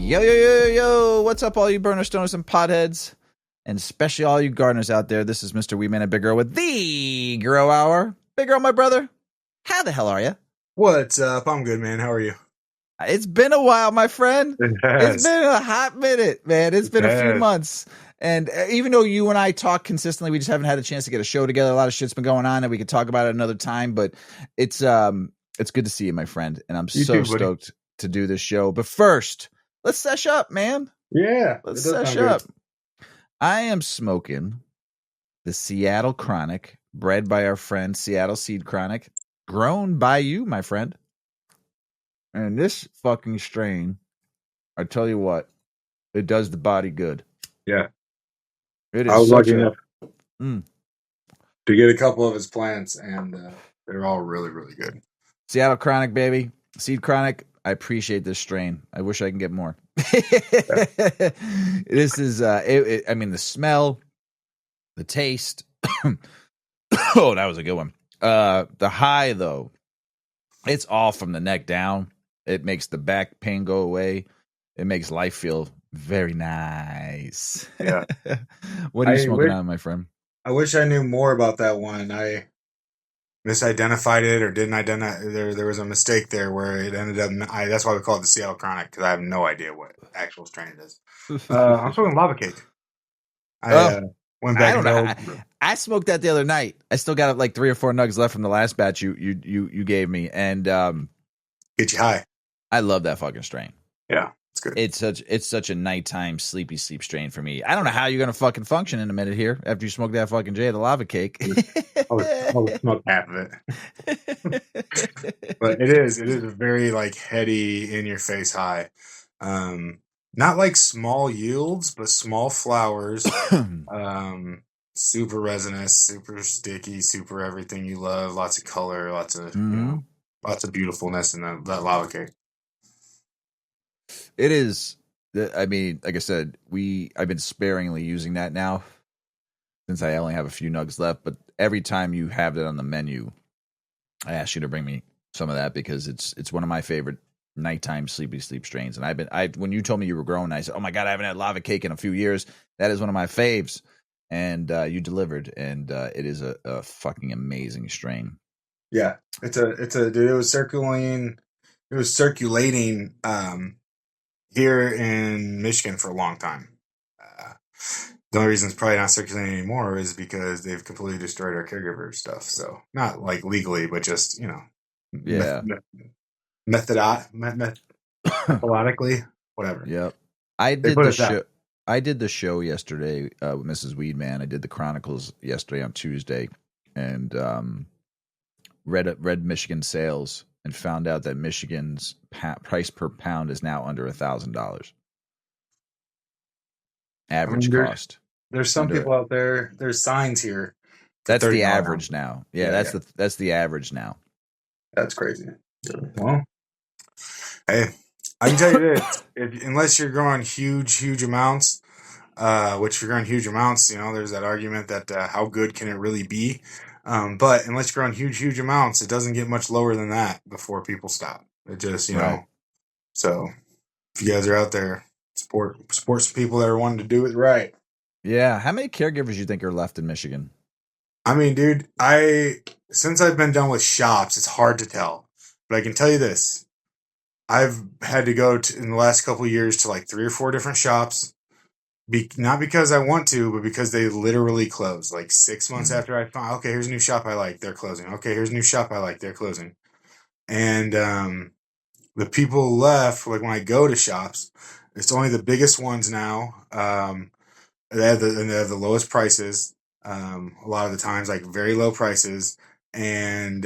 Yo, yo, yo, yo, what's up, all you burner stoners and potheads, and especially all you gardeners out there. This is Mr. Weedman and Big Earl with the Grow Hour. Big Earl, my brother, how the hell are you? What's up? I'm good, man. How are you? It's been a while, my friend. It's been a hot minute, man. It's been a few months. And even though you and I talk consistently, we just haven't had a chance to get a show together. A lot of shit's been going on, and we could talk about it another time. But it's good to see you, my friend. And I'm so stoked to do this show. But first, let's sesh up, man. Yeah, let's sesh up. I am smoking the Seattle Chronic, bred by our friend Seattle Seed Chronic, grown by you, my friend. And this fucking strain, I tell you what, it does the body good. Yeah. It is. I was lucky enough to get a couple of his plants, and they're all really, really good. Seattle Chronic, baby. Seed Chronic. I appreciate this strain. I wish I can get more. This is, I mean, the smell, the taste. Oh, that was a good one. The high, though, it's all from the neck down. It makes the back pain go away. It makes life feel very nice. Yeah. What are you smoking on, my friend? I wish I knew more about that one. I misidentified it or didn't identify. There was a mistake there where it ended up. That's why we call it the Seattle Chronic, because I have no idea what actual strain it is. I'm smoking Lava Cake. Went back. I don't know. I smoked that the other night. I still got like 3 or 4 nugs left from the last batch you gave me, and get you high. I love that fucking strain. Yeah, it's good. It's such a nighttime sleep strain for me. I don't know how you're gonna fucking function in a minute here after you smoke that fucking J, the Lava Cake. I'll smoke half of it. But it is a very like heady, in your face high. Not like small yields, but small flowers. Super resinous, super sticky, super everything you love. Lots of color, lots of lots of beautifulness in that Lava Cake. It is. I mean, like I said, I've been sparingly using that now since I only have a few nugs left. But every time you have it on the menu, I ask you to bring me some of that, because it's one of my favorite nighttime sleep strains. And when you told me you were growing, I said, "Oh my god, I haven't had Lava Cake in a few years. That is one of my faves." And you delivered, and it is a fucking amazing strain. Yeah, dude, it was circulating here in Michigan for a long time. The only reason it's probably not circulating anymore is because they've completely destroyed our caregiver stuff. So not like legally, but just, methodologically, whatever. Yep. I did the show yesterday with Mrs. Weedman. I did the Chronicles yesterday on Tuesday, and read Michigan sales and found out that Michigan's price per pound is now under $1,000. Average cost. There's some people out there. There's signs here. That's the average now. Yeah, that's the average now. That's crazy. Well, hey, I can tell you this: unless you're growing huge amounts, which you're growing huge amounts, there's that argument that how good can it really be? But unless you're growing huge amounts, it doesn't get much lower than that before people stop. It just, right. So if you guys are out there, support some people that are wanting to do it right. Yeah. How many caregivers you think are left in Michigan? I mean, dude, since I've been done with shops, it's hard to tell. But I can tell you this. I've had to go in the last couple of years to like 3 or 4 different shops. Not because I want to, but because they literally close. Like 6 months after I found, okay, here's a new shop I like, they're closing. Okay, here's a new shop I like, they're closing. And the people left, like when I go to shops, it's only the biggest ones now. They have the lowest prices. A lot of the times, like very low prices, and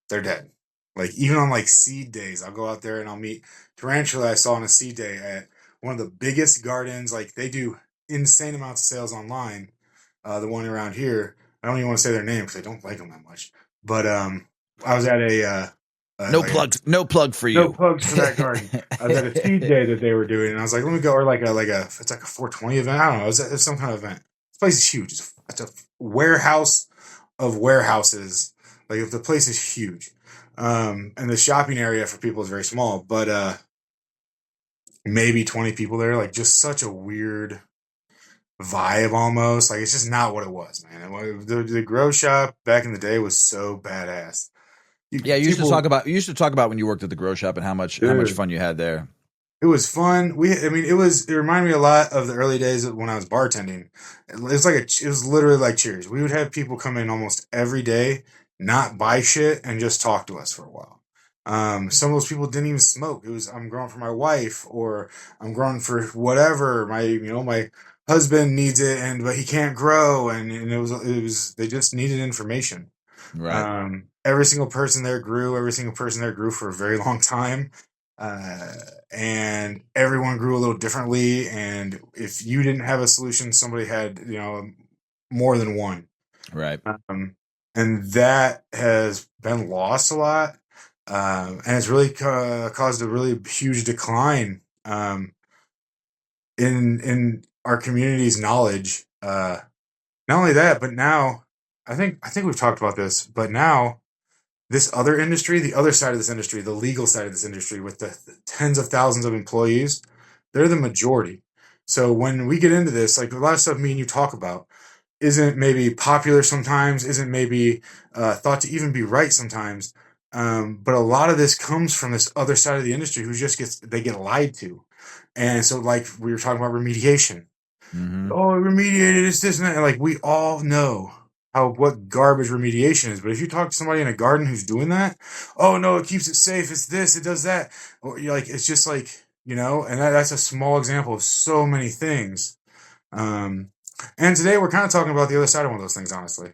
they're dead. Like even on like seed days, I'll go out there and I'll meet Tarantula. I saw on a seed day at one of the biggest gardens. Like they do insane amounts of sales online. The one around here, I don't even want to say their name because I don't like them that much. But I was at no plug for you. No plugs for that garden. I was at a seed day that they were doing, and I was like, let me go, or it's like a 420 event. I don't know. It was some kind of event. This place is huge. It's a warehouse of warehouses. Like if the place is huge, and the shopping area for people is very small. But maybe 20 people there. Like just such a weird vibe almost. Like it's just not what it was, man. The grow shop back in the day was so badass. Yeah, People, you used to talk about when you worked at the grow shop and how much dude. fun you had there. It was fun. I mean, it reminded me a lot of the early days of when I was bartending. It was literally like Cheers. We would have people come in almost every day, not buy shit, and just talk to us for a while. Some of those people didn't even smoke. It was, I'm growing for my wife, or I'm growing for whatever. My husband needs it, but he can't grow, and they just needed information. Right. Every single person there grew. Every single person there grew for a very long time, uh, and everyone grew a little differently. And if you didn't have a solution, somebody had more than one. Right. Um, and that has been lost a lot, and it's really caused a really huge decline in our community's knowledge. Not only that, but now I think we've talked about this, but now this other industry, the other side of this industry, the legal side of this industry with the tens of thousands of employees, they're the majority. So when we get into this, like a lot of stuff me and you talk about isn't maybe popular sometimes, isn't maybe thought to even be right sometimes. But a lot of this comes from this other side of the industry who just they get lied to. And so like we were talking about remediation, Mm-hmm. oh, remediated, it's this and that. And like we all know what garbage remediation is. But if you talk to somebody in a garden who's doing that, oh no, it keeps it safe, it's this, it does that. Or you're like, it's just like, and that's a small example of so many things. Um, and today we're kind of talking about the other side of one of those things, honestly.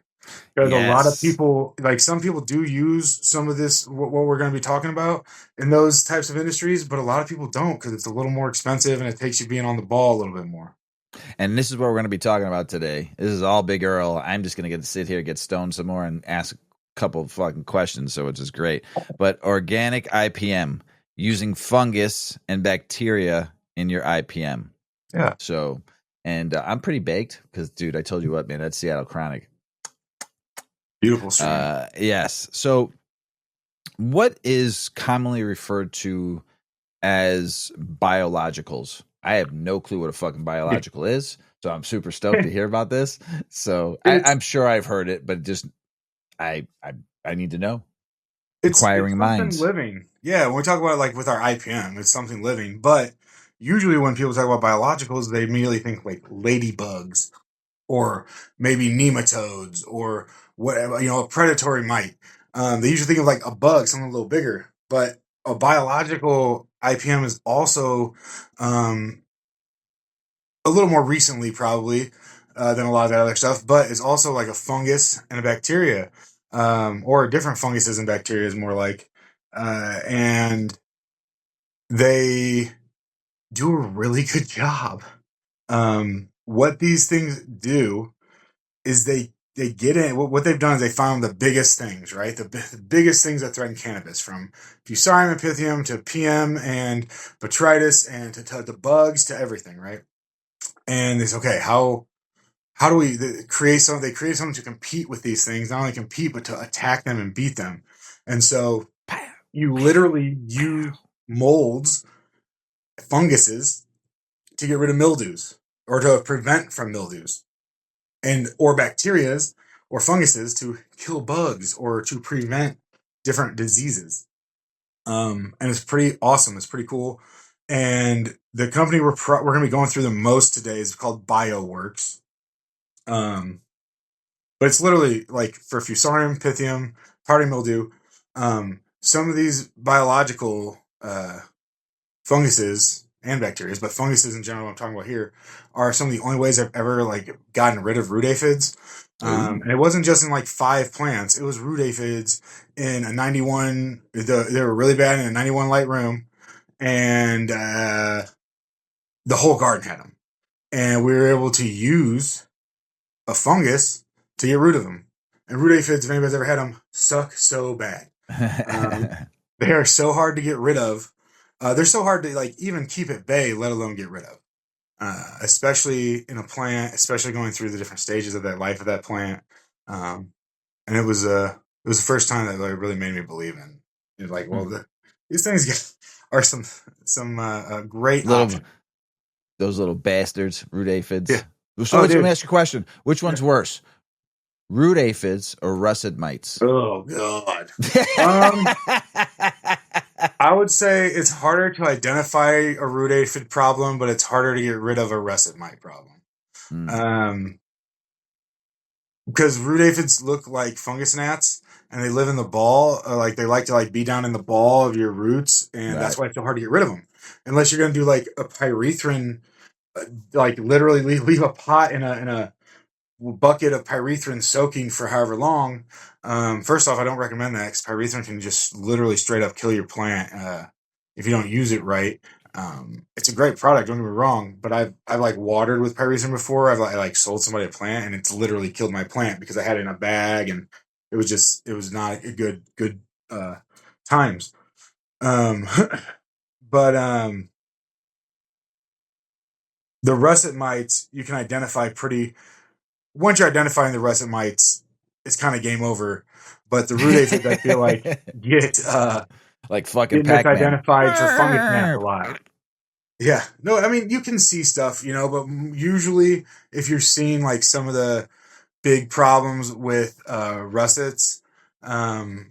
Because a lot of Yes. people, like some people do use some of this, what we're going to be talking about in those types of industries, but a lot of people don't because it's a little more expensive and it takes you being on the ball a little bit more. And this is what we're going to be talking about today. This is all Big Earl. I'm just going to get to sit here, get stoned some more, and ask a couple of fucking questions. So it's just great. But organic IPM, using fungus and bacteria in your IPM. Yeah. So, and I'm pretty baked because, dude, I told you what, man, that's Seattle Chronic. Beautiful strain. Yes. So, what is commonly referred to as biologicals? I have no clue what a fucking biological is, so I'm super stoked to hear about this. So It's I'm sure I've heard it, but just I I I need to know. it's Inquiring something minds. living. Yeah, when we talk about it, like with our IPM, it's something living. But usually when people talk about biologicals, they immediately think like ladybugs or maybe nematodes or whatever, a predatory mite. They usually think of like a bug, something a little bigger. But a biological IPM is also um, a little more recently, probably, than a lot of that other stuff, but it's also like a fungus and a bacteria, or different funguses and bacteria is more like, and they do a really good job. What these things do is they get in. What they've done is they found the biggest things, right? The biggest things that threaten cannabis, from Fusarium and Pythium to PM and botrytis and to the bugs to everything, right? And it's okay. How do we create something? They create something to compete with these things, not only compete but to attack them and beat them. And so Pow, you pow, literally use pow. molds, funguses, to get rid of mildews or to prevent from mildews, and or bacterias or funguses to kill bugs or to prevent different diseases. And it's pretty awesome. It's pretty cool. And the company we're going to be going through the most today is called BioWorks. Um, but it's literally like for Fusarium, Pythium, powdery mildew. Some of these biological funguses and bacteria, but funguses in general, I'm talking about here, are some of the only ways I've ever like gotten rid of root aphids. Ooh. And it wasn't just in like 5 plants; it was root aphids in a 91. They were really bad in a 91 light room, and the whole garden had them. And we were able to use a fungus to get rid of them. And root aphids, if anybody's ever had them, suck so bad. Um, they are so hard to get rid of. They're so hard to like even keep at bay, let alone get rid of. Especially in a plant, especially going through the different stages of that life of that plant. And it was the first time that like, really made me believe in. Like, well, these things get. are some great Little options. those little bastards, root Yeah. aphids. So Oh, let me dude. ask you a question. Which Yeah. one's worse? Root aphids or russet mites? Oh God. Um, I would say it's harder to identify a root aphid problem, but it's harder to get rid of a russet mite problem. Mm, Um, because root aphids look like fungus gnats and they live in the ball, like they like to like be down in the ball of your roots, and that's right. why it's so hard to get rid of them. Unless you're gonna do like a pyrethrin, like literally leave a pot in a bucket of pyrethrin soaking for however long. First off, I don't recommend that because pyrethrin can just literally straight up kill your plant if you don't use it right. It's a great product, don't get me wrong, but I've like watered with pyrethrin before. I like sold somebody a plant and it's literally killed my plant because I had it in a bag and it was not a good uh, times. Um, but the russet mites you can identify pretty once you're identifying the russet mites, it's kind of game over. But the root aphids, I feel like get Like fucking get Pac-Man. misidentified for fungus gnats a lot. Yeah, no, I mean you can see stuff, but usually if you're seeing like some of the big problems with russets,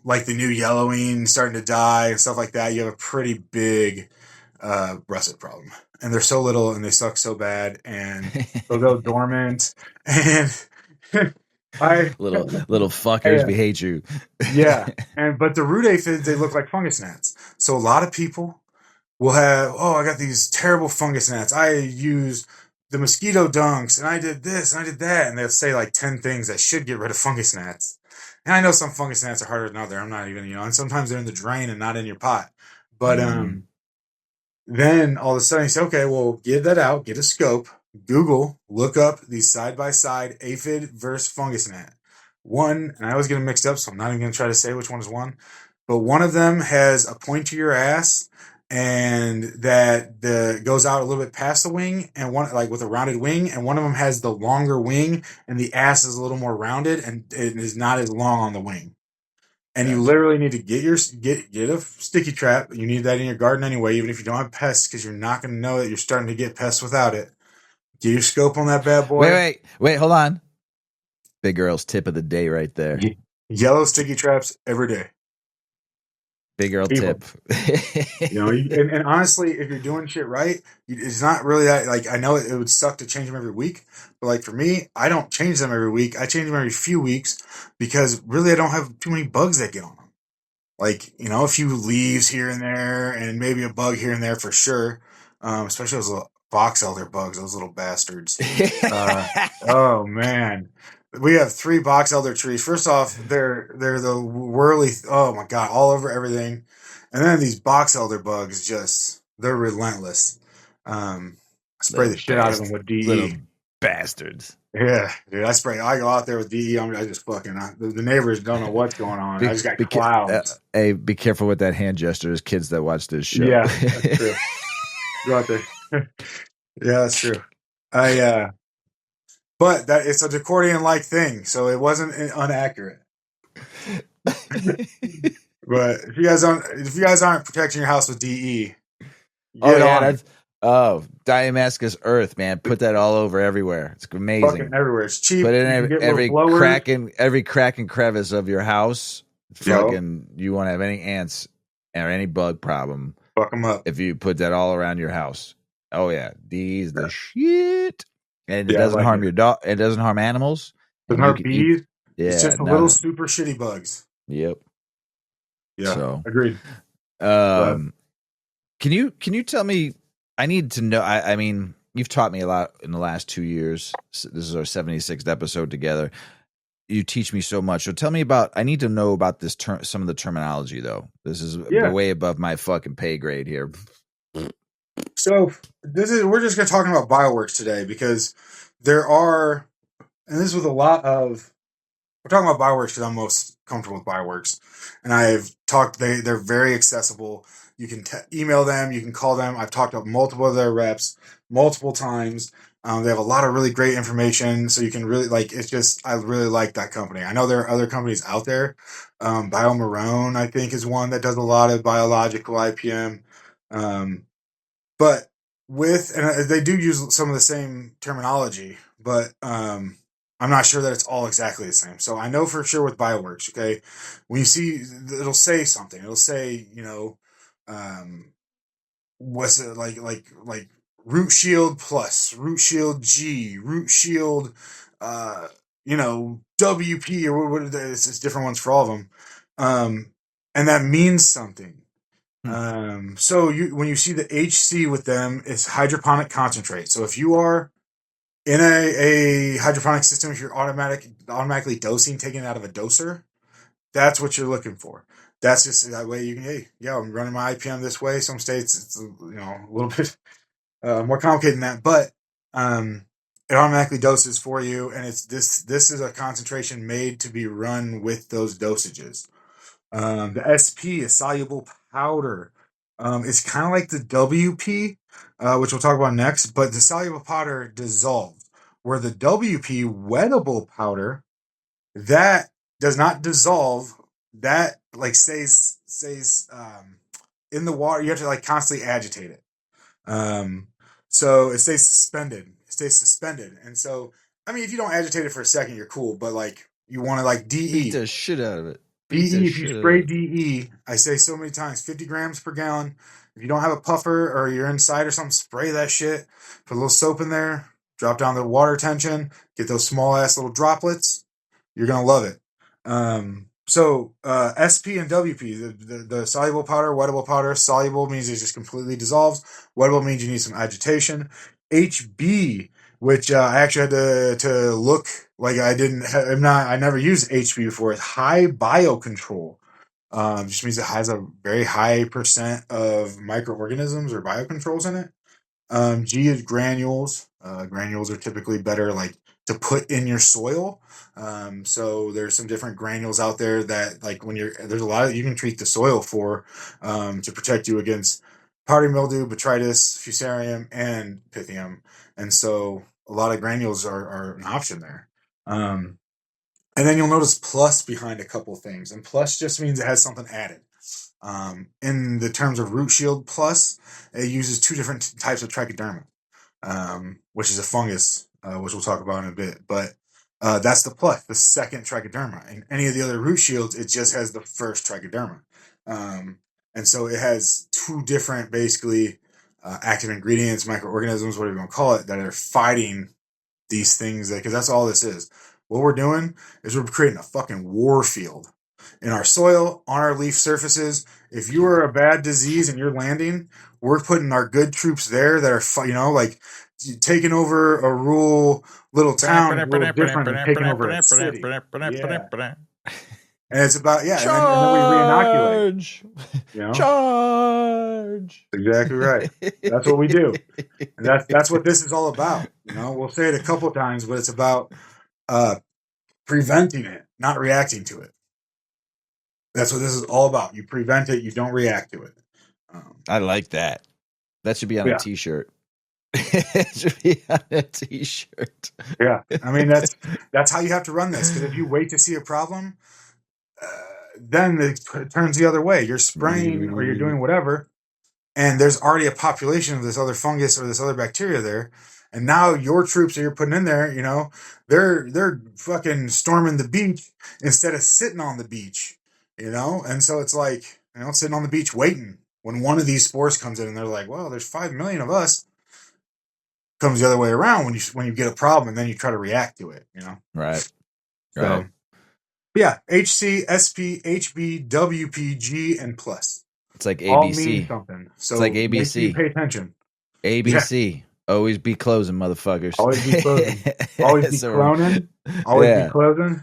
like the new yellowing starting to die and stuff like that, you have a pretty big russet problem. And they're so little and they suck so bad and they'll go dormant. And I, little fuckers, I we hate you. yeah, but the root aphids they look like fungus gnats. So a lot of people will have, oh, I got these terrible fungus gnats. I used the mosquito dunks and I did this and I did that, and they'll say like 10 things that should get rid of fungus gnats. And I know some fungus gnats are harder than others. I'm not even, and sometimes they're in the drain and not in your pot. But Mm. then all of a sudden you say, okay, well, get that out, get a scope, Google, look up these side by side aphid versus fungus gnat. One, and I always get them mixed up, so I'm not even going to try to say which one is one, but one of them has a pointier ass and that the goes out a little bit past the wing, and one like with a rounded wing, and one of them has the longer wing and the ass is a little more rounded and it is not as long on the wing. And you Gotcha. literally need to get a sticky trap. You need that in your garden anyway, even if you don't have pests, because you're not going to know that you're starting to get pests without it. Get your scope on that bad boy. Wait, hold on. Big Earl's tip of the day right there. Yellow sticky traps every day. Big Earl People, tip. and honestly, if you're doing shit right, it's not really that. Like I know it would suck to change them every week, but like for me, I don't change them every week. I change them every few weeks because really I don't have too many bugs that get on them. Like a few leaves here and there, and maybe a bug here and there for sure. Especially those little box elder bugs, those little bastards. Uh, oh man, we have 3 box elder trees. First off, they're the whirly. Oh my god, all over everything. And then these box elder bugs they're relentless. I spray the shit out of them with Little DE. bastards. Yeah, dude, I go out there with DE. I just fucking. The neighbors don't know what's going on. I Be, just got be, clouds. hey, be careful with that hand gesture. There's kids that watch this show. Yeah, that's true. Go out there. Yeah, that's true. I but that it's a accordion like thing, so it wasn't inaccurate. But if you guys aren't protecting your house with DE, Oh get yeah, on it. that's Diamascus Earth, man. Put that all over everywhere. It's Fucking amazing. everywhere. It's cheap. Put it You can in get little every blowers. crack and crevice of your house. Yo, Fucking, you won't have any ants or any bug problem fuck them up. if you put that all around your house. Oh yeah, these the shit, and it Yeah, I doesn't like harm it. your dog. It doesn't harm animals, Doesn't and you hurt can eat. bees. It's Yeah, just the no, little no. super shitty bugs. Yep. Yeah, So, agreed. But um, can you tell me? I need to know. I mean, you've taught me a lot in the last 2 years. This is our 76th episode together. You teach me so much. So tell me about. I need to know about this term. Some of the terminology, though. This is yeah. way above my fucking pay grade here. So we're just gonna talking about bioworks today because there are, and this is with a lot of we're talking about Bioworks because I'm most comfortable with Bioworks, and I've talked. They're very accessible. You can email them, you can call them. I've talked to multiple of their reps multiple times. They have a lot of really great information, so you can really like. It's just I really like that company. I know there are other companies out there. BioMarone, I think, is one that does a lot of biological IPM. But and they do use some of the same terminology, but I'm not sure that it's all exactly the same. So I know for sure with Bioworks, okay, when you see, it'll say something. It'll say, um, what's it like root shield plus, root shield G, root shield, uh, WP or what it's different ones for all of them, and that means something. Hmm. So when you see the HC with them, it's hydroponic concentrate. So if you are in a hydroponic system, if you're automatically dosing, taking it out of a doser, that's what you're looking for. That's just that way you can, hey, yeah, I'm running my IPM this way. Some states it's a little bit more complicated than that, but it automatically doses for you, and it's this is a concentration made to be run with those dosages. The SP is soluble powder. It's kind of like the WP, which we'll talk about next, but the soluble powder dissolved, where the WP wettable powder that does not dissolve. That like stays in the water. You have to like constantly agitate it. Um, so it stays suspended. It stays suspended, and so I mean, if you don't agitate it for a second, you're cool. But like you want to like Beat DE. the shit out of it. Beat the DE, if you shit out of spray it. DE, I say so many times, 50 grams per gallon. If you don't have a puffer or you're inside or something, spray that shit. Put a little soap in there, drop down the water tension, get those small ass little droplets. You're gonna love it. SP and WP, the soluble powder, wettable powder. Soluble means it just completely dissolves. Wettable means you need some agitation. HB, which I actually had to look like I never used HB before. It's high biocontrol. Just means it has a very high percent of microorganisms or biocontrols in it. G is granules. Granules are typically better like to put in your soil. So there's some different granules out there that like there's a lot of you can treat the soil for to protect you against powdery mildew, botrytis, fusarium, and pythium. And so a lot of granules are an option there. Um, and then you'll notice plus behind a couple things, and plus just means it has something added. In the terms of Root Shield Plus, it uses two different types of trichoderma, which is a fungus, which we'll talk about in a bit. But that's the plus, the second trichoderma. In any of the other root shields, it just has the first trichoderma. And so it has two different, basically, active ingredients, microorganisms, whatever you want to call it, that are fighting these things. Because that's all this is. What we're doing is we're creating a fucking war field in our soil, on our leaf surfaces. If you are a bad disease and you're landing, we're putting our good troops there that are, like taking over a rural little town is a little different than taking over a city. Yeah. And it's about, yeah. And then we reinoculate, Charge! you know? Charge! Exactly right. That's what we do. And that's what this is all about. We'll say it a couple of times, but it's about preventing it, not reacting to it. That's what this is all about. You prevent it, you don't react to it. I like that. That should be on a Yeah. t-shirt. It should be on a t-shirt. Yeah. I mean, that's how you have to run this. Because if you wait to see a problem, then it turns the other way. You're spraying or you're doing whatever, and there's already a population of this other fungus or this other bacteria there. And now your troops that you're putting in there, they're fucking storming the beach instead of sitting on the beach, And so it's like, sitting on the beach waiting when one of these spores comes in, and they're like, well, there's 5 million of us. Comes the other way around when you get a problem and then you try to react to it, Right. So, Right. yeah, HC, SP, HB, WP, G, and plus. It's like All mean ABC. something. So It's like make sure you ABC. pay attention. ABC. Always be closing, motherfuckers. Always be closing. Always be So, cloning. Always be closing.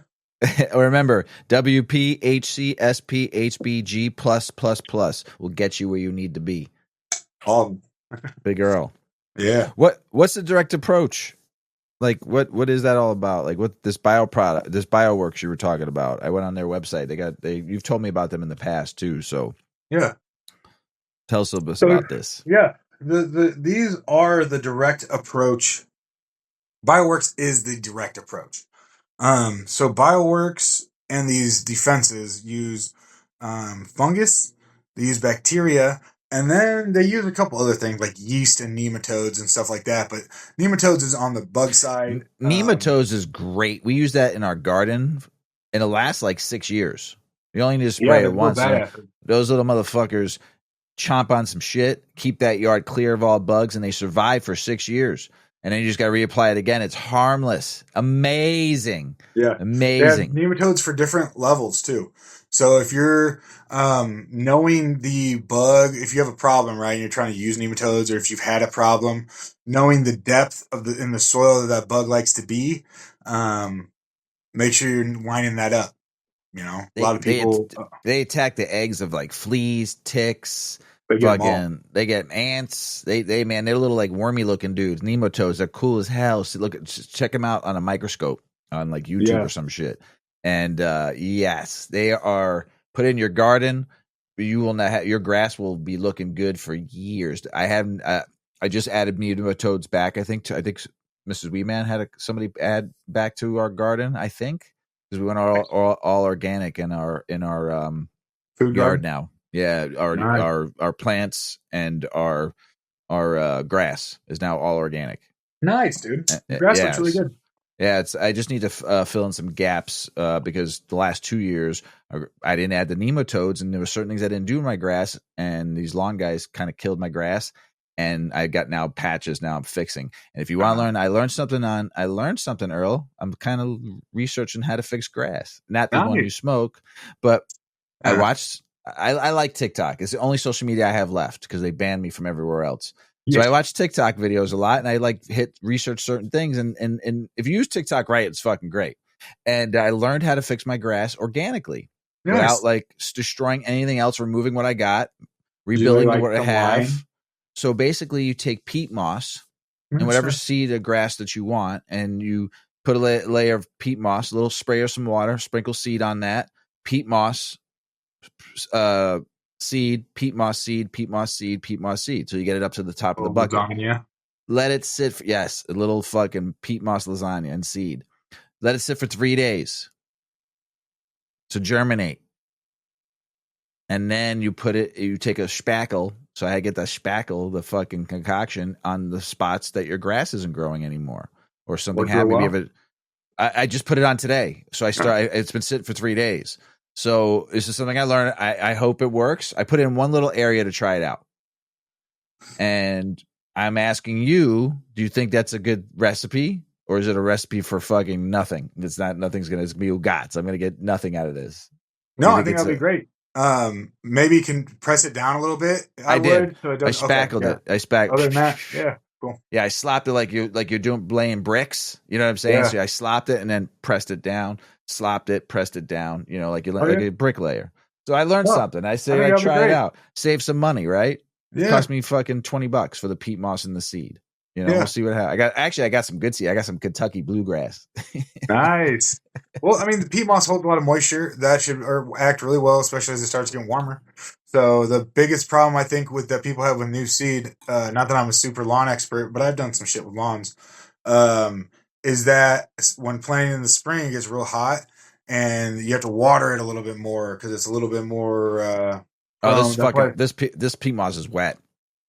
Remember, WP, HC, SP, HBG plus will get you where you need to be. All Big Earl. Yeah. What's the direct approach? Like what is that all about? Like what this bioproduct, this bioworks you were talking about. I went on their website. You've told me about them in the past too. So yeah. Tell us a little bit about this. Yeah. These are the direct approach. Bioworks is the direct approach. So Bioworks and these defenses use fungus, they use bacteria, And then they use a couple other things like yeast and nematodes and stuff like that. But nematodes is on the bug side. Nematodes is great. We use that in our garden, and it lasts like 6 years. You only need to Yeah, spray they're it real once. And badass. those little motherfuckers chomp on some shit, keep that yard clear of all bugs, and they survive for 6 years. And then you just got to reapply it again. It's harmless. Amazing. Yeah, they have Amazing. nematodes for different levels too. So if you're knowing the bug, if you have a problem, right, and you're trying to use nematodes, or if you've had a problem, knowing the depth of the in the soil that that bug likes to be, um, make sure you're lining that up. You know, a They lot of they people they attack the eggs of like fleas, ticks, they get them all. fucking. They get ants. They man, they're little like wormy looking dudes. Nematodes. They're cool as hell. So look, just check them out on a microscope on like YouTube Yeah, or some shit. And yes, they are put in your garden. You will not have your grass will be looking good for years. I haven't. I just added nematodes back. I think Mrs. Weedman had somebody add back to our garden. I think because we went all organic in our food yard garden. now. Yeah, our Nice, our plants and our grass is now all organic. nice, dude. Your grass looks really Yes. good. Yeah, it's. I just need to fill in some gaps because the last 2 years I didn't add the nematodes, and there were certain things I didn't do in my grass, and these lawn guys kind of killed my grass, and I got now patches. Now I'm fixing. And if you want to learn, I learned something, Earl. I'm kind of researching how to fix grass, not the one Nice. you smoke, but I Uh, watched. I like TikTok. It's the only social media I have left because they banned me from everywhere else. So yeah, I watch TikTok videos a lot, and I like hit research certain things. And if you use TikTok right, it's fucking great. And I learned how to fix my grass organically without nice. like destroying anything else, removing what I got, Do you really rebuilding like what I some lime? have. So basically, you take peat moss and That's whatever nice. seed of grass that you want, and you put a layer of peat moss, a little spray of some water, sprinkle seed on that, peat moss, uh, seed, peat moss seed, peat moss seed, peat moss seed. So you get it up to the top of the Oh, bucket. lasagna. Let it sit for, yes, a little fucking peat moss lasagna and seed. Let it sit for 3 days to germinate. And then you take a spackle. So I get the spackle, the fucking concoction on the spots that your grass isn't growing anymore or something Worked real happened. well. I just put it on today. So it's been sitting for 3 days. So this is something I learned. I hope it works. I put it in one little area to try it out. And I'm asking you, do you think that's a good recipe? Or is it a recipe for fucking nothing? Nothing's gonna be ugats. I'm gonna get nothing out of this. Do No, you I think think it's that'll be a great. Maybe you can press it down a little bit. I I did. would, so it I doesn't. Okay, spackled yeah. it. I spack Other than that, yeah, cool. Yeah, I slopped it like you're doing laying bricks. You know what I'm saying? Yeah. So I slopped it and then pressed it down, slopped it, pressed it down, like you Oh like yeah. a bricklayer. So I learned No, something. I I say think I that'll be try it great. out. Save some money, right? Yeah. Cost me fucking $20 for the peat moss and the seed. We'll Yeah. see what happens. I got some good seed. I got some Kentucky bluegrass. Nice. Well, I mean, the peat moss holds a lot of moisture. That should act really well, especially as it starts getting warmer. So the biggest problem I think with that people have with new seed, not that I'm a super lawn expert, but I've done some shit with lawns, um, is that when planting in the spring, it gets real hot, and you have to water it a little bit more because it's a little bit more Oh, prone. That's why. this peat moss is wet,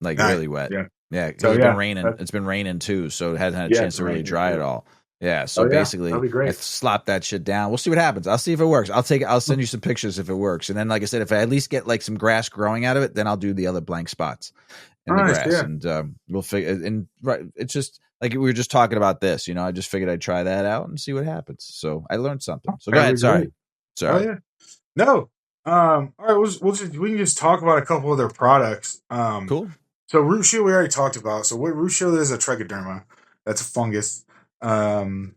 like Nice. really wet. Yeah. Yeah, because So it's been yeah, raining. that's It's been raining too, so it hasn't had a yeah, it's chance to really rain here dry at too. all. Yeah, so Oh yeah, that'll basically, be I great. slopped that shit down. We'll see what happens. I'll see if it works. I'll send you some pictures if it works, and then like I said, if I at least get like some grass growing out of it, then I'll do the other blank spots in the Nice. grass, Yeah. and we'll figure. And right, it's just like we were just talking about this. I just figured I'd try that out and see what happens. So I learned something. So go That'll ahead. be great. Oh Sorry. yeah. No. All right. We can just talk about a couple of their products. Cool. So root shield we already talked about. So what root shield is a trichoderma. That's a fungus. Trichoderma,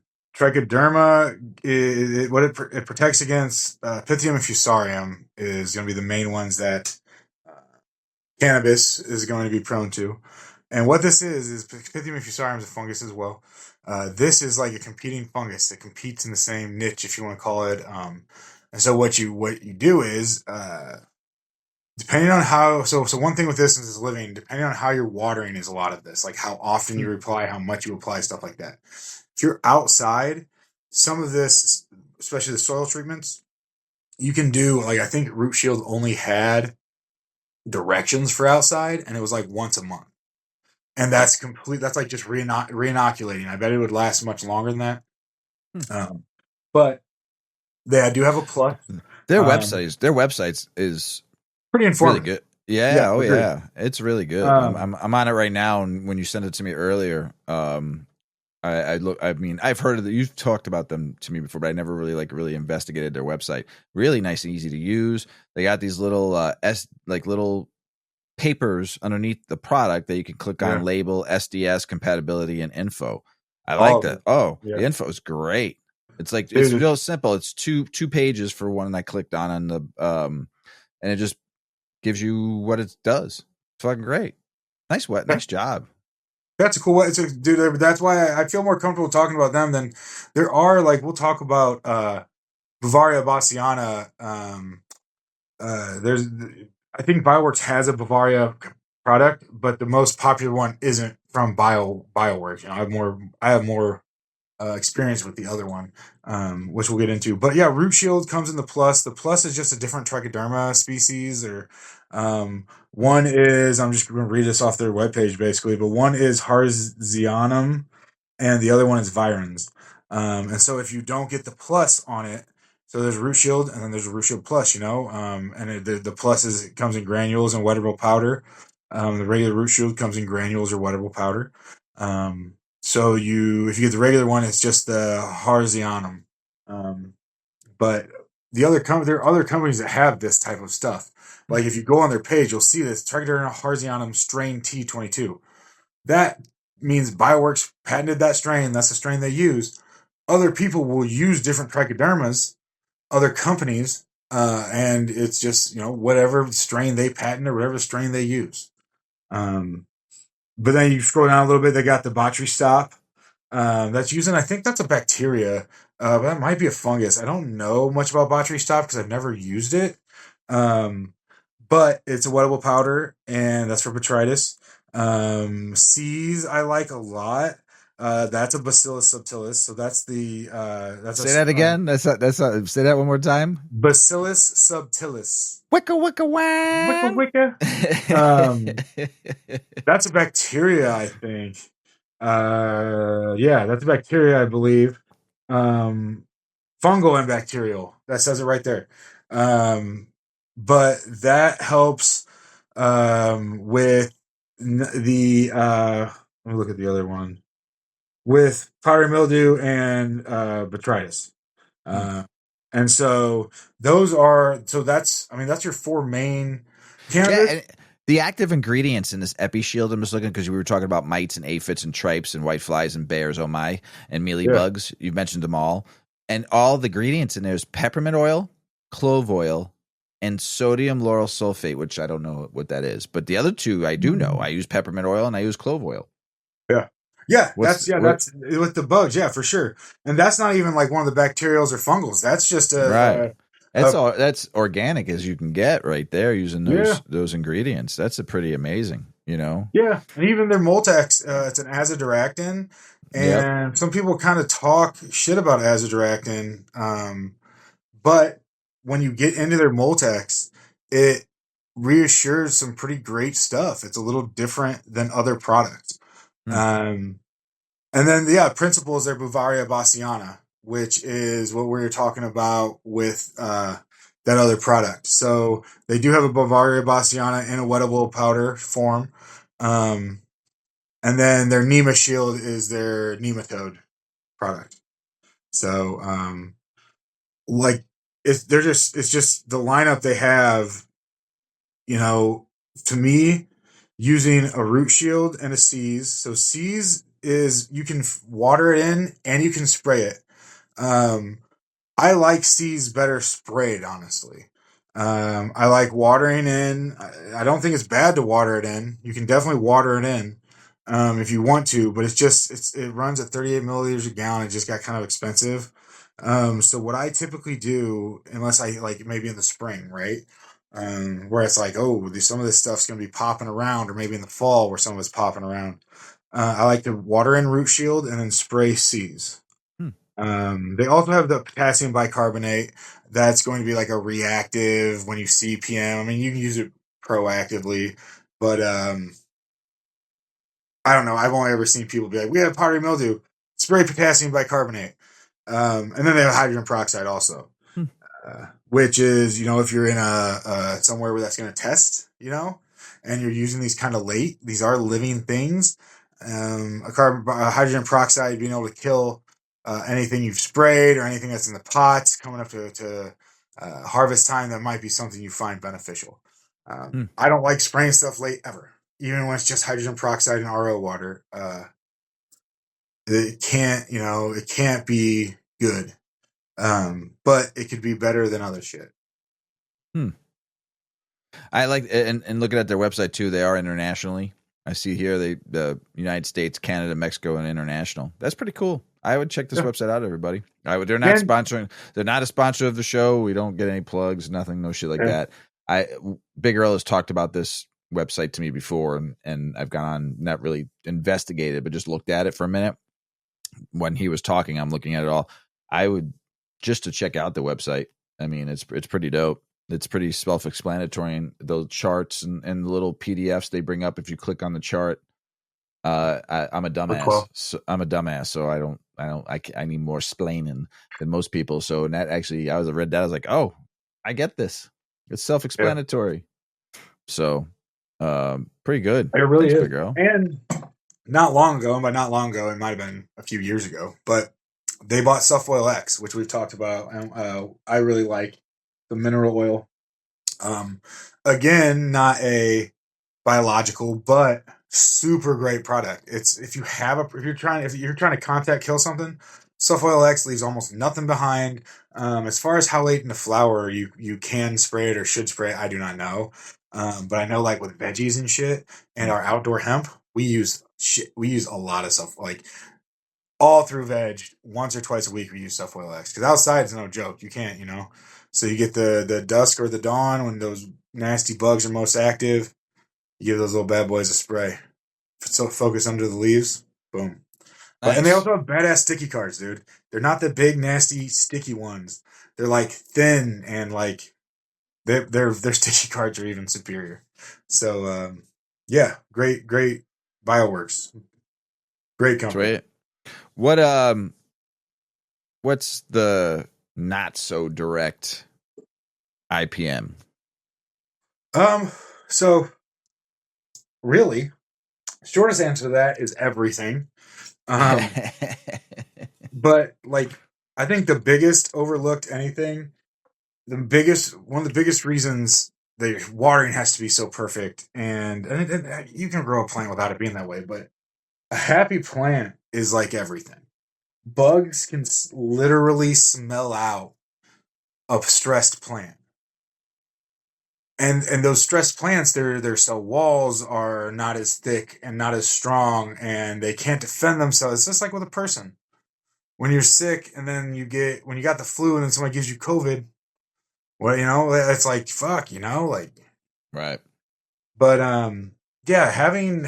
it protects against Pythium and Fusarium is going to be the main ones that uh, cannabis is going to be prone to. And what this is Pythium and Fusarium is a fungus as well. This is like a competing fungus. It competes in the same niche, if you want to call it. And so what you do is depending on how so one thing with this is living, depending on how you're watering is a lot of this, like how often you apply, how much you apply, stuff like that. If you're outside, some of this, especially the soil treatments, you can do like I think Root Shield only had directions for outside, and it was like once a month. And that's complete. That's like just re-inoculating. I bet it would last much longer than that. Hmm. But they I do have a plus. Their websites is Pretty really informative. good. Yeah, Yeah, oh agreed. yeah, it's really good. Um, I'm on it right now, and when you sent it to me earlier, I look. I mean, I've heard of you've talked about them to me before, but I never really investigated their website. Really nice and easy to use. They got these little little papers underneath the product that you can click on, yeah, label, SDS, compatibility, and info. I all like of that. it. Oh, Yeah, the info is great. It's like it's dude. real simple. It's two pages for one I clicked on the and it just gives you what it does. It's fucking great. Nice job. That's a cool way. It's a dude. That's why I feel more comfortable talking about them than there are. Like we'll talk about Bavaria Bassiana. There's, I think Bioworks has a Bavaria product, but the most popular one isn't from Bioworks. You know, I have more experience with the other one, which we'll get into. But yeah, Root Shield comes in the plus. The plus is just a different trichoderma species, or one is I'm just going to read this off their webpage basically, but one is Harzianum, and the other one is Virens. And so if you don't get the plus on it, so there's Root Shield and then there's a Root Shield Plus, you know, and the plus is it comes in granules and wettable powder. The regular Root Shield comes in granules or wettable powder. So if you get the regular one, it's just the Harzianum. Um, but there are other companies that have this type of stuff. Like if you go on their page, you'll see this Trichoderma Harzianum strain T22. That means Bioworks patented that strain. That's the strain they use. Other people will use different trichodermas, other companies, and it's just whatever strain they patent or whatever strain they use. Um, but then you scroll down a little bit, they got the Botry Stop. That's using, I think that's a bacteria. But that might be a fungus. I don't know much about Botry Stop because I've never used it. Um, but it's a wettable powder, and that's for botrytis. C's I like a lot. That's a Bacillus subtilis, so Say that again. That's not, say that one more time. Bacillus subtilis. Wicka wicka Wicka wham. wicka. Um, that's a bacteria, I think. Yeah, that's a bacteria, I believe. Um, Fungal and bacterial. That says it right there. Um, but that helps with the let me look at the other one with powdery mildew and botrytis. Hmm. Uh, and so those are that's I mean that's your four main Yeah, candidates. and the active ingredients in this Epi Shield, I'm just looking because we were talking about mites and aphids and tripes and white flies and bears, oh my, and mealy Yeah. bugs. You've mentioned them all. And all the ingredients in there is peppermint oil, clove oil, and sodium lauryl sulfate, which I don't know what that is. But the other two I do know. I use peppermint oil and I use clove oil. Yeah. Yeah, What's what? that's with the bugs, yeah, for sure. And that's not even like one of the bacterials or fungals. That's just Right. a That's organic as you can get right there using yeah, those ingredients. That's a pretty amazing, you know. yeah. And even their Multex, it's an azadiractin. Yep. And some people kind of talk shit about azadiractin. But when you get into their Multex, it reassures some pretty great stuff. It's a little different than other products. Hmm. Um, And then, yeah, principal is their Bavaria Bassiana, which is what we were talking about with that other product. So they do have a Bavaria Bassiana in a wettable powder form. Um, and then their Nema Shield is their nematode product. So, like, it's just the lineup they have, you know, to me, using a root shield and a C's. So C's is you can water it in and you can spray it. Um, I like C's better sprayed, honestly. I like watering in. I don't think it's bad to water it in. You can definitely water it in if you want to, but it runs at 38 milliliters a gallon. It just got kind of expensive. So what I typically do, unless I like maybe in the spring, right? Where it's like, oh, some of this stuff's going to be popping around, or maybe in the fall where some of it's popping around. I like to water in Root Shield and then spray C's. Hmm. They also have the potassium bicarbonate. That's going to be like a reactive when you see PM. I mean, you can use it proactively, but I don't know. I've only ever seen people be like, "We have powdery mildew, spray potassium bicarbonate," and then they have hydrogen peroxide also, Hmm. which is, if you're in a somewhere where that's going to test, and you're using these kind of late, these are living things. Hydrogen peroxide being able to kill anything you've sprayed or anything that's in the pots coming up to harvest time, that might be something you find beneficial. Hmm. I don't like spraying stuff late ever, even when it's just hydrogen peroxide and RO water. It can't be good. But it could be better than other shit. Hmm. I like and looking at their website too. They are internationally. I see here the United States, Canada, Mexico, and international. That's pretty cool. I would check this Yeah. website out, everybody. They're not And sponsoring. They're not a sponsor of the show. We don't get any plugs, nothing, no shit like yeah, that. Big Earl has talked about this website to me before, and I've gone on, not really investigated, but just looked at it for a minute. When he was talking, I'm looking at it all. I would just to check out the website. I mean, it's pretty dope. It's pretty self-explanatory, and those charts and the little PDFs they bring up if you click on the chart. I'm a look dumbass. well. So I need more splaining than most people. So and that actually, I read that. I was like, oh, I get this. It's Yeah, self-explanatory. So, pretty good. it really Thanks, is. Big Earl. And not long ago, and by not long ago, it might have been a few years ago, but they bought Sufoil X, which we've talked about. And I really like the mineral oil. Um, Again, not a biological, but super great product. It's if you're trying to contact kill something, Sulfoil X leaves almost nothing behind. As far as how late in the flower you can spray it or should spray it, I do not know. But I know, like with veggies and shit and our outdoor hemp, we use a lot of stuff, like all through veg. Once or twice a week we use Sulfoil X, because outside it's no joke. You can't, so you get the dusk or the dawn when those nasty bugs are most active. You give those little bad boys a spray. So focus under the leaves. Boom. And they Nice. also have badass sticky cards, dude. They're not the big nasty sticky ones. They're like thin, and like their sticky cards are even superior. So yeah, great Bioworks. Great company. Sweet. What what's the not so direct IPM? So really, shortest answer to that is everything. Um but like, I think the biggest overlooked anything, one of the biggest reasons the watering has to be so perfect, and you can grow a plant without it being that way, but a happy plant is like everything. Bugs can literally smell out a stressed plant, and those stressed plants, their cell walls are not as thick and not as strong, and they can't defend themselves. It's just like with a person. When you're sick, and then when you got the flu, and then somebody gives you COVID, well, it's like fuck, like. Right. But yeah, having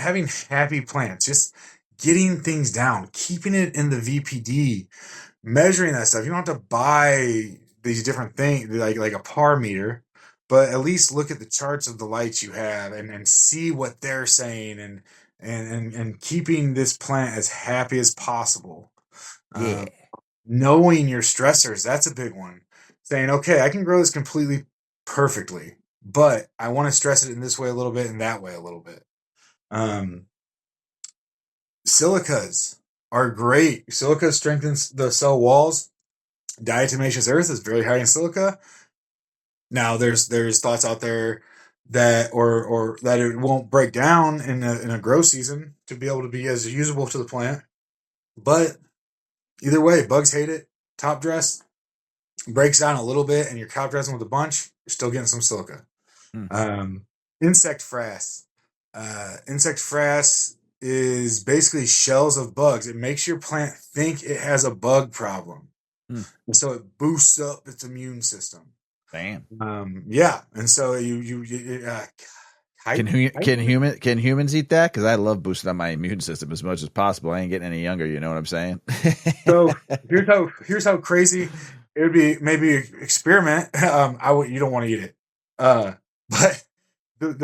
happy plants, just getting things down, keeping it in the VPD, measuring that stuff. You don't have to buy these different things like a par meter, but at least look at the charts of the lights you have, and see what they're saying, and keeping this plant as happy as possible. Yeah. Knowing your stressors, that's a big one. Saying, okay, I can grow this completely perfectly, but I want to stress it in this way a little bit and that way a little bit. Um, Silicas are great. Silica strengthens the cell walls. Diatomaceous earth is very high in silica. Now, there's thoughts out there that or that it won't break down in a grow season to be able to be as usable to the plant. But either way, bugs hate it. Top dress breaks down a little bit, and you're top dressing with a bunch. You're still getting some silica. Hmm. Um, Insect frass. Insect frass is basically shells of bugs. It makes your plant think it has a bug problem, Hmm. and so it boosts up its immune system. Damn. Yeah, and so you Can humans eat that? Because I love boosting up my immune system as much as possible. I ain't getting any younger. You know what I'm saying? So here's how crazy it would be. Maybe experiment. You don't want to eat it, but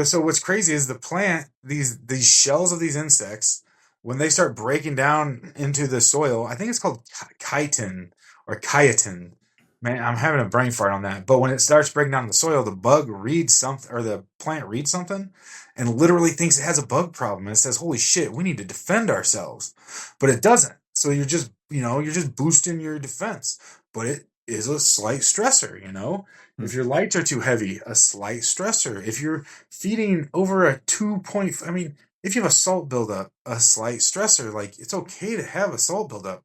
so what's crazy is the plant, these shells of these insects, when they start breaking down into the soil, I think it's called chitin or chitin. Man, I'm having a brain fart on that. But when it starts breaking down in the soil, the bug reads something, or the plant reads something, and literally thinks it has a bug problem. And it says, "Holy shit, we need to defend ourselves," but it doesn't. So you're just boosting your defense, but it is a slight stressor. Hmm. If your lights are too heavy, a slight stressor. If you're feeding over a 2 point, I mean, if you have a salt buildup, a slight stressor. Like, it's okay to have a salt buildup.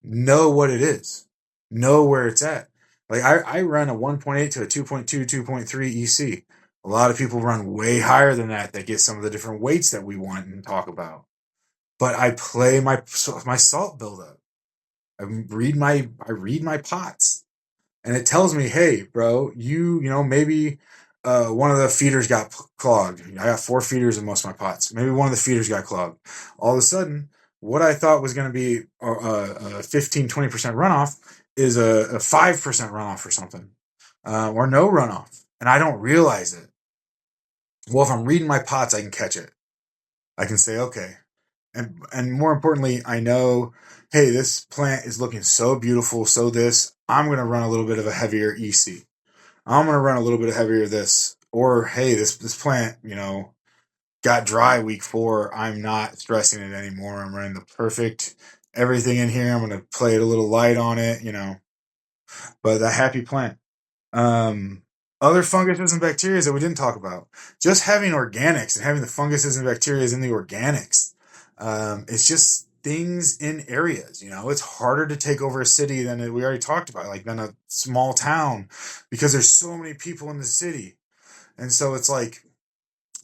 Know what it is. Know where it's at. Like, I run a 1.8 to a 2.2, 2.3 EC. A lot of people run way higher than that get some of the different weights that we want and talk about. But I play my salt buildup. I read my pots, and it tells me, hey, bro, maybe one of the feeders got clogged. I got 4 feeders in most of my pots. Maybe one of the feeders got clogged. All of a sudden, what I thought was going to be a 15-20% runoff is a 5% runoff or something, or no runoff, and I don't realize it. Well, if I'm reading my pots, I can catch it. I can say, okay, and more importantly, I know, hey, this plant is looking so beautiful. So I'm going to run a little bit of a heavier EC. I'm going to run a little bit of heavier this, or hey, this plant, got dry week 4. I'm not stressing it anymore. I'm running the perfect everything in here. I'm going to play it a little light on it. But that happy plant. Um, Other funguses and bacteria that we didn't talk about. Just having organics and having the funguses and bacteria in the organics. It's just things in areas. It's harder to take over a city than we already talked about, like than a small town, because there's so many people in the city, and so it's like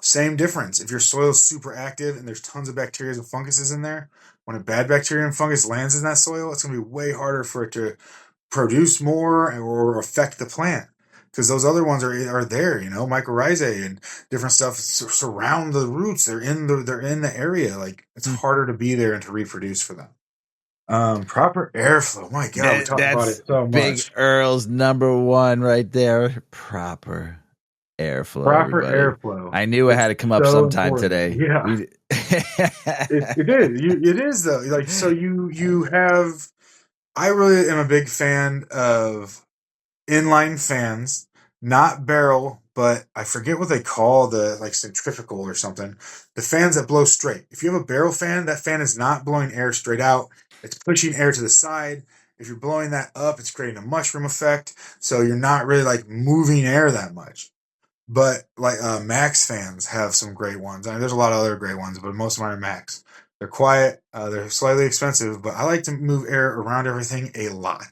same difference. If your soil is super active and there's tons of bacteria and funguses in there, when a bad bacteria and fungus lands in that soil, it's going to be way harder for it to produce more or affect the plant, because those other ones are there, mycorrhizae and different stuff surround the roots. They're in the area. Like, it's Hmm. harder to be there and to reproduce for them. Proper airflow. My God, we talk about That's it so Big much. Earl's number one right there. Proper airflow, Proper everybody. airflow. I knew it had It's to come up so sometime important. today. Yeah, We it is. It is though. Like, so you have. I really am a big fan of inline fans, not barrel, but I forget what they call the, like, centrifugal or something. The fans that blow straight. If you have a barrel fan, that fan is not blowing air straight out. It's pushing air to the side. If you're blowing that up, it's creating a mushroom effect. So you're not really like moving air that much. But like Max fans have some great ones. I mean, there's a lot of other great ones, but most of mine are Max. They're quiet. They're slightly expensive, but I like to move air around everything a lot.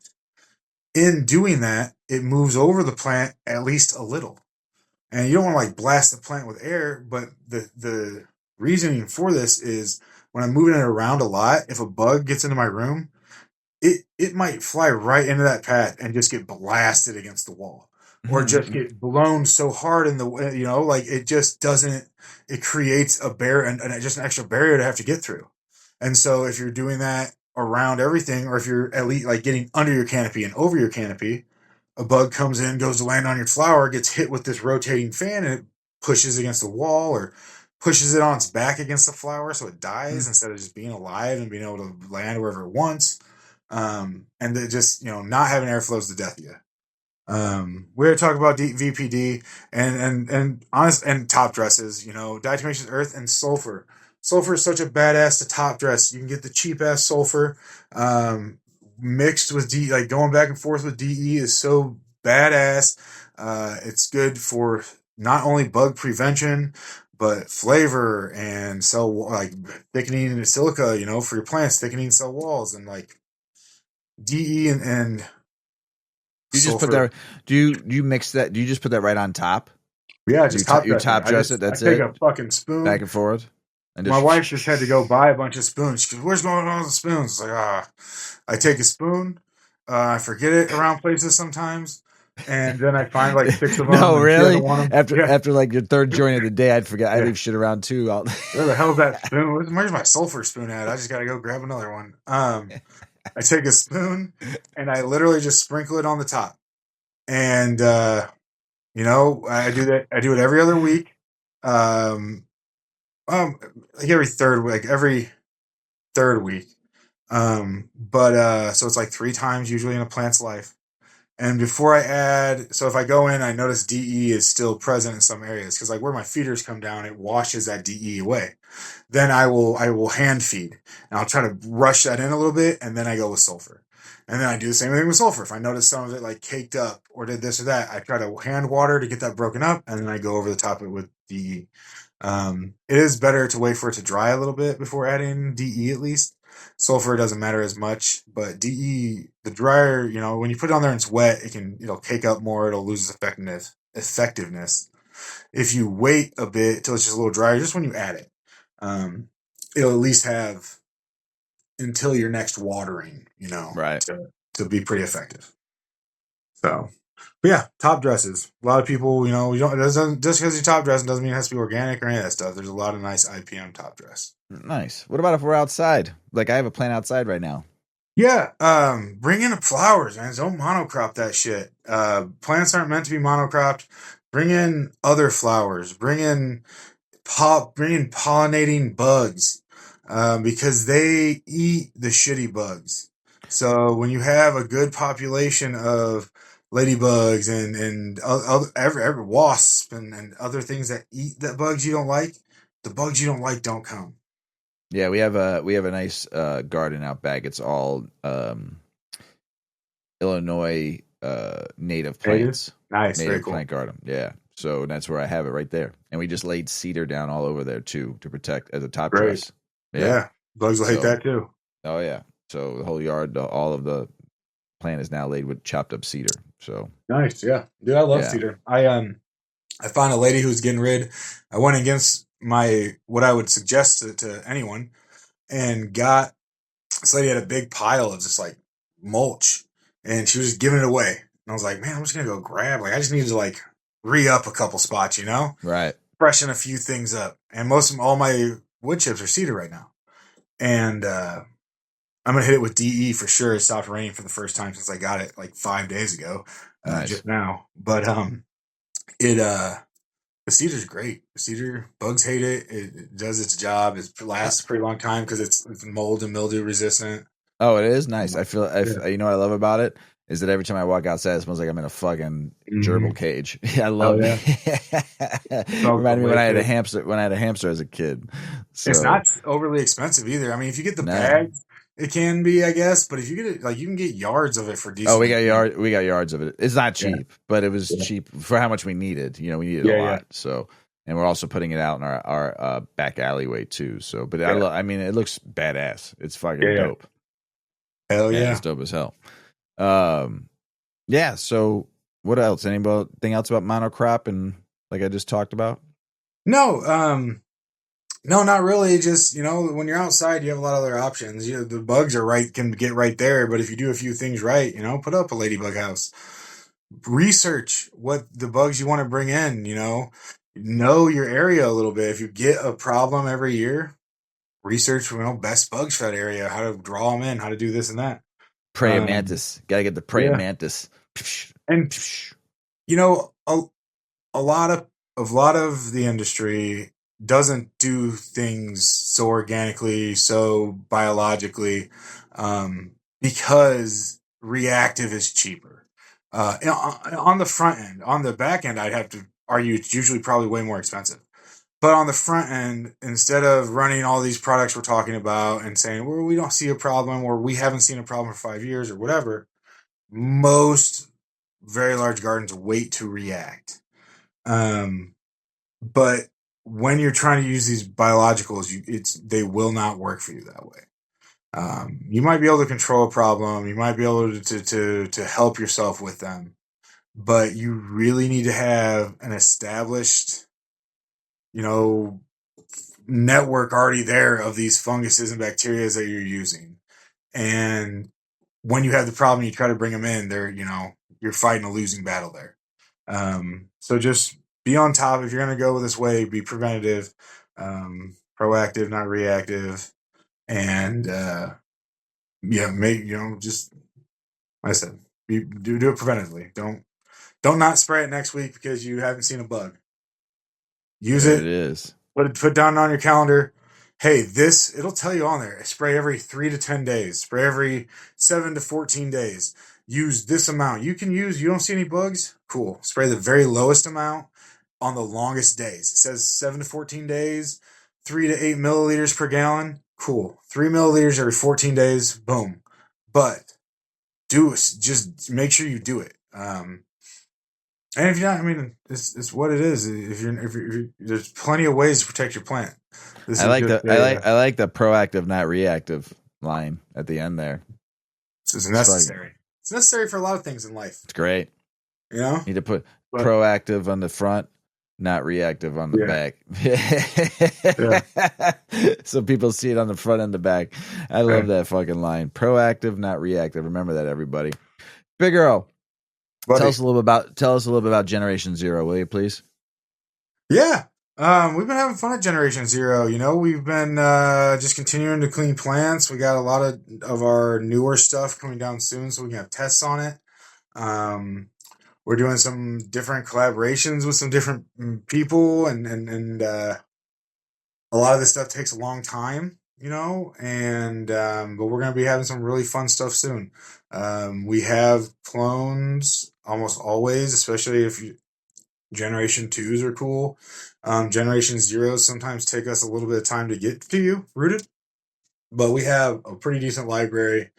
In doing that, it moves over the plant at least a little. And you don't want to like blast the plant with air, but the reasoning for this is, when I'm moving it around a lot, if a bug gets into my room, it might fly right into that pad and just get blasted against the wall, or just get blown so hard in the like, it just doesn't. It creates a barrier, and just an extra barrier to have to get through. And so if you're doing that around everything, or if you're at least like getting under your canopy and over your canopy, a bug comes in, goes to land on your flower, gets hit with this rotating fan, and it pushes against the wall, or pushes it on its back against the flower, so it dies instead of just being alive and being able to land wherever it wants. And just, not having airflow is the death of you. We're going to talk about VPD and honest and top dresses. Diatomaceous earth and sulfur. Sulfur is such a badass to top dress. You can get the cheap ass sulfur, mixed with like going back and forth with DE is so badass. It's good for not only bug prevention, but flavor and cell, like thickening the silica. For your plants, thickening cell walls, and like DE and you just put sulfur. that. Do you mix that? Do you just put that right on top? Yeah, You just top you dressing it. top dress it. I That's take it. a fucking Back spoon. and forth, and My just. wife just had to go buy a bunch of spoons. She goes, "Where's going on with the spoons?" It's like, I take a spoon. I forget it around places sometimes, and then I find like 6 of them, No, and she doesn't really. want them. After Yeah, after like your third joint of the day, I'd forget. I yeah. leave shit around too. Where the hell's that spoon? Where's my sulfur spoon at? I just gotta go grab another one. I take a spoon and I literally just sprinkle it on the top, and I do that. I do it every other week. Um, like every third week. But so it's like 3 times usually in a plant's life. And before I add, so if I go in, I notice DE is still present in some areas because like where my feeders come down, it washes that DE away. Then I will hand feed and I'll try to rush that in a little bit, and then I go with sulfur. And then I do the same thing with sulfur. If I notice some of it like caked up or did this or that, I try to hand water to get that broken up, and then I go over the top of it with DE. It is better to wait for it to dry a little bit before adding DE at least. Sulfur doesn't matter as much, but DE, the drier, when you put it on there and it's wet, it'll cake up more, it'll lose its effectiveness. If you wait a bit till it's just a little drier, just when you add it, um, it'll at least have until your next watering, Right. to be pretty effective. So, but yeah, top dresses. A lot of people, you don't, it doesn't, just because you top dressing doesn't mean it has to be organic or any of that stuff. There's a lot of nice IPM top dress. Nice. What about if we're outside? Like I have a plant outside right now. Yeah, bring in the flowers, man. Don't monocrop that shit. Plants aren't meant to be monocropped. Bring in other flowers. Bring in pollinating bugs, because they eat the shitty bugs. So when you have a good population of ladybugs and other every wasp and other things that eat the bugs you don't like, the bugs you don't like don't come. Yeah, we have a nice garden out back. It's all Illinois native Native, plants, nice, very native cool. plant garden. Yeah, so that's where I have it right there, and we just laid cedar down all over there too to protect as a top Great, dress. Yeah. yeah. Bugs will hate So, that too. oh yeah. So the whole yard, all of the plant is now laid with chopped up cedar. So Nice, yeah, dude. I love yeah, cedar. I found a lady who's getting rid. I went against my what I would suggest to anyone, and got this lady had a big pile of just like mulch, and she was just giving it away. And I was like, man, I'm just gonna go grab. Like, I just need to like re up a couple spots, right. freshen a few things up. And all my wood chips are cedar right now, and I'm gonna hit it with DE for sure. It stopped raining for the first time since I got it like 5 days ago, Nice. just now. But it the cedar's great. The cedar bugs hate it. It does its job. It Uh, lasts a pretty long time because it's mold and mildew resistant. oh, it is nice. I feel. Yeah. You know what I love about it is that every time I walk outside, it smells like I'm in a fucking Hmm. gerbil cage. I Oh love yeah. it. Smells Reminded me when I had a delicious. hamster. When I had a hamster as a kid. It's So not overly expensive either. I mean, if you get the no. bags, it can be, I guess. But if you get it, like, you can get yards of it for Oh, decently cheap. we got yards of it. It's not Yeah. cheap, but it was Yeah. cheap for how much we needed. We needed a Yeah. Yeah. lot. So, and we're also putting it out in our back alleyway too. So, but Yeah. I mean, it looks badass. It's Yeah. fucking Yeah. dope. Hell Yeah, yeah. it's dope as hell. Um, yeah. So, what else? Anything else about monocrop and like I just talked about? No, no, not really. Just, when you're outside, you have a lot of other options. The bugs can get right there, but if you do a few things right, put up a ladybug house. Research what the bugs you want to bring in, know your area a little bit. If you get a problem every year, research, best bugs for that area, how to draw them in, how to do this and that. Praying Um, mantis. Got to get the praying yeah. mantis. And, you know, a, a lot of the industry doesn't do things so organically, so biologically, because reactive is cheaper. On the front end, on the back end, I'd have to argue it's usually probably way more expensive. But on the front end, instead of running all these products we're talking about and saying, well, we don't see a problem, or we haven't seen a problem for 5 years, or whatever, most very large gardens wait to react. Um, but when you're trying to use these biologicals, they will not work for you that way. You might be able to control a problem. You might be able to help yourself with them, but you really need to have an established, you know, network already there of these funguses and bacteria that you're using. And when you have the problem, you try to bring them in. You're fighting a losing battle there. So just be on top. If you're going to go this way, be preventative, proactive, not reactive, and yeah, just like I said, do it preventatively. Don't not spray it next week because you haven't seen a bug. Use There it it. is. Put down on your calendar. Hey, it'll tell you on there. Spray every 3 to 10 days. Spray every 7 to 14 days. Use this amount. You don't see any bugs? Cool. Spray the very lowest amount on the longest days. It says 7 to 14 days, 3 to 8 milliliters per gallon. Cool. 3 milliliters every 14 days. Boom. But just make sure you do it. And if you're not, I mean, it's what it is. There's plenty of ways to protect your plant. This I is like just I like the proactive, not reactive line at the end there. this is necessary. It's necessary for a lot of things in life. It's great. You know, Need to put proactive on the front, not reactive on the back. So people see it on the front and the back. I love that fucking line. Proactive, not reactive. Remember that, everybody. Big Earl, tell us a little bit about Generation Zero, will you please? Yeah. We've been having fun at Generation Zero. You know, we've been just continuing to clean plants. We got a lot of our newer stuff coming down soon, so we can have tests on it. We're doing some different collaborations with some different people, and a lot of this stuff takes a long time, you know, and but we're going to be having some really fun stuff soon. We have clones almost always, especially if Generation 2s are cool. Generation Zeros sometimes take us a little bit of time to get to you, rooted, but we have a pretty decent library,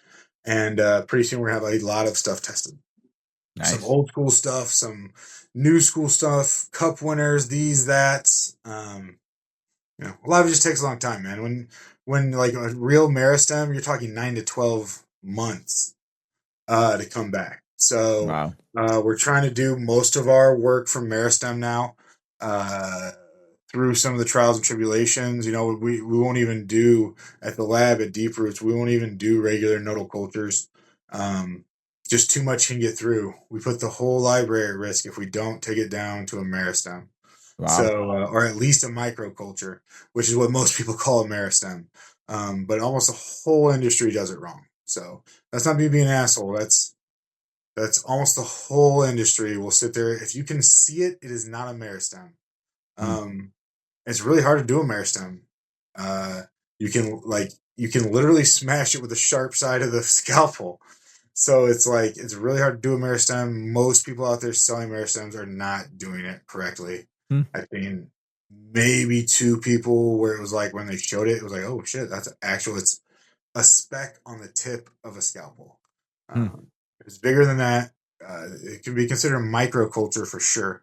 and pretty soon we're going to have a lot of stuff tested. Nice. Some old school stuff, some new school stuff, cup winners, these, that's. You know, a lot of it just takes a long time, man. When like a real meristem, you're talking 9 to 12 months to come back. So wow. We're trying to do most of our work from meristem now through some of the trials and tribulations. You know, we won't even do at the lab at Deep Roots. We won't even do regular nodal cultures. Just too much can get through. We put the whole library at risk if we don't take it down to a meristem. Wow. So, or at least a microculture, which is what most people call a meristem. But almost the whole industry does it wrong. So that's not me being an asshole. That's almost the whole industry will sit there. If you can see it, it is not a meristem. It's really hard to do a meristem. You can literally smash it with the sharp side of the scalpel. So it's really hard to do a meristem. Most people out there selling meristems are not doing it correctly. I've seen maybe 2 people where it was like when they showed it, it was like, oh shit, it's a speck on the tip of a scalpel. If it's bigger than that, it can be considered microculture for sure.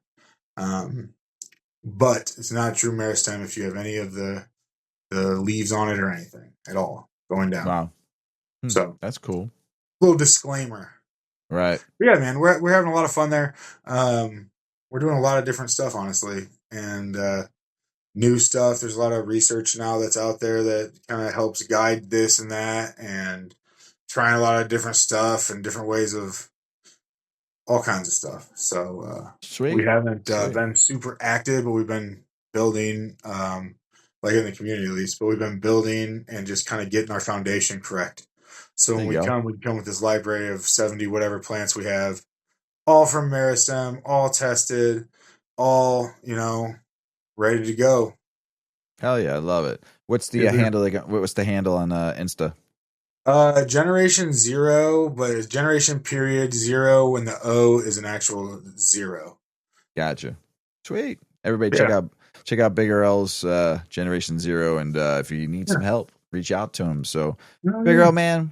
But it's not a true meristem if you have any of the leaves on it or anything at all going down. Wow. So that's cool. Little disclaimer. Right. But yeah, man, we're having a lot of fun there. We're doing a lot of different stuff, honestly, and new stuff. There's a lot of research now that's out there that kind of helps guide this and that, and trying a lot of different stuff and different ways of all kinds of stuff. So we haven't been super active, but we've been building, like in the community at least, but we've been building and just kind of getting our foundation correct. So when we come with this library of 70 whatever plants we have, all from meristem, all tested, all, you know, ready to go. Hell yeah, I love it. What's the handle? What's the handle on Insta? Generation 0, but it's Generation period 0 when the O is an actual 0. Gotcha. Sweet. Everybody check out Big Earl's Generation 0, and if you need some help, reach out to him. So Big Earl, man,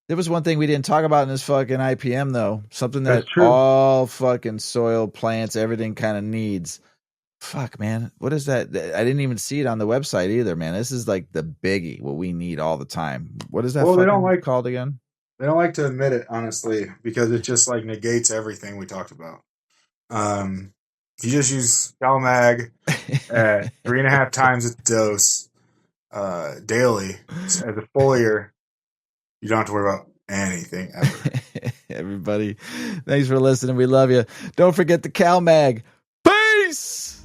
there was one thing we didn't talk about in this fucking IPM though. Something that all fucking soil, plants, everything kind of needs. Fuck, man. What is that? I didn't even see it on the website either, man. This is like the biggie, what we need all the time. What is that called again? They don't like to admit it, honestly, because it just like negates everything we talked about. If you just use CalMag at 3.5 times its dose daily as a foliar, you don't have to worry about anything ever. Everybody, thanks for listening. We love you. Don't forget the CalMag. Peace!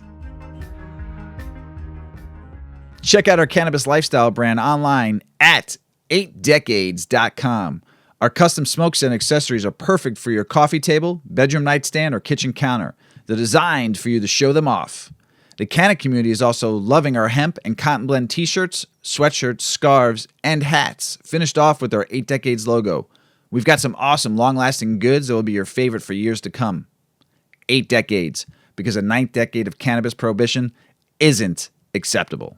Check out our cannabis lifestyle brand online at 8decades.com. Our custom smokes and accessories are perfect for your coffee table, bedroom nightstand, or kitchen counter. They're designed for you to show them off. The Canna community is also loving our hemp and cotton blend t-shirts, sweatshirts, scarves, and hats, finished off with our 8 Decades logo. We've got some awesome long-lasting goods that will be your favorite for years to come. 8 Decades, because a 9th decade of cannabis prohibition isn't acceptable.